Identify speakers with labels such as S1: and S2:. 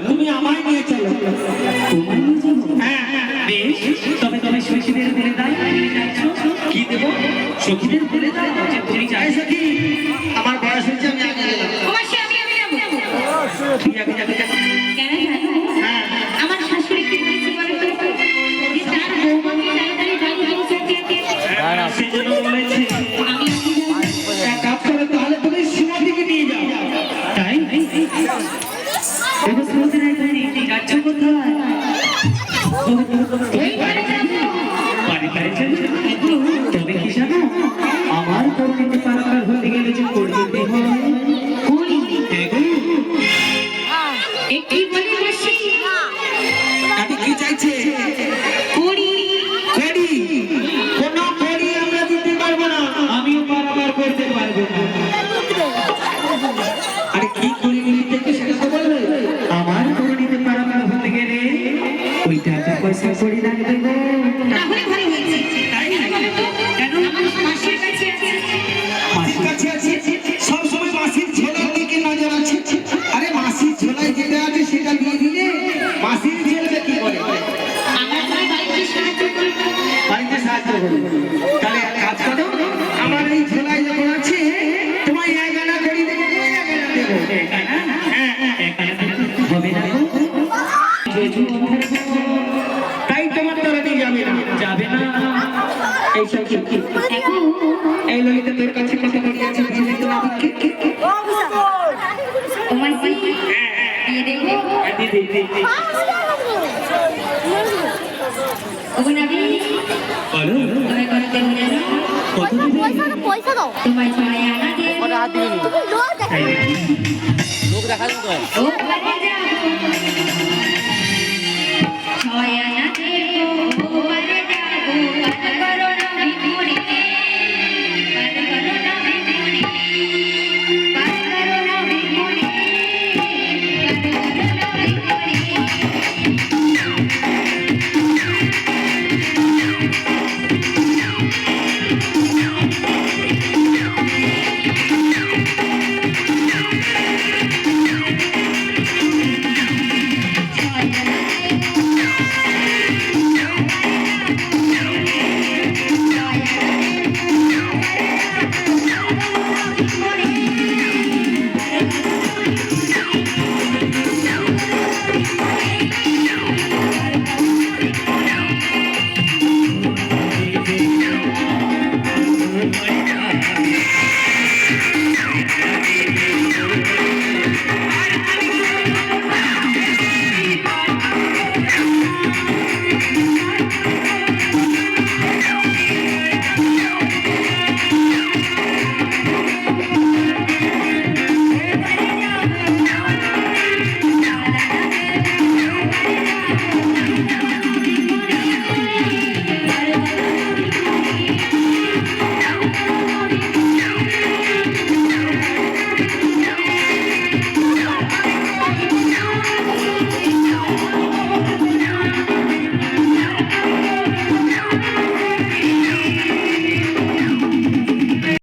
S1: তুমি আমায় নিয়ে চলো। তবে তবে সখীদের বলে দাও কি দেব, সখীদের বলে দাও আমার বয়স হচ্ছে আমি আগে গেলাম।
S2: আমার শাশুড়ি কি বলেছে বলে তার বৌমাকে তাড়াতাড়ি
S1: সেজন্য বলেছে এক কাজ করে তাহলে তুমি সীমা দিকে নিয়ে যাও। তাই যাচ্ছ কোথায়? তবে কি জানো আমার পরিণতি পারাপার হতে গেলে যে পরিণতি হয় আপনি কি চাইছে? কোনো কড়ি আমরা দিতে পারবো না, আমিও পারাপার করতে পারবো না। আরে কি করি থেকে সেটা তো বলবে। আমার পরিণতি পারাপার হতে গেলে ওই টাকা পয়সা করি লাগবে গো। মাসির কাছে আছে, সবসময় মাসির ছেলের দিকে নজর আছে। আরে মাসির ছেলে যেটা আছে সেটা দিয়ে দিলে মাসির ছেলেটা কি করে? বাড়িতে সাহায্য করবে। তাহলে এক কাজ করো, আমার এই ছেলাই যখন আছে তোমায় এক আনা করি দেবো, হবে না তাই তোমার তারা নিয়ে যাবে না, যাবে না। এইসব এই ললিতা তোর কাছে কথা বলি আছে
S3: পয়সা দাও লোক দেখা তো
S1: Thank you.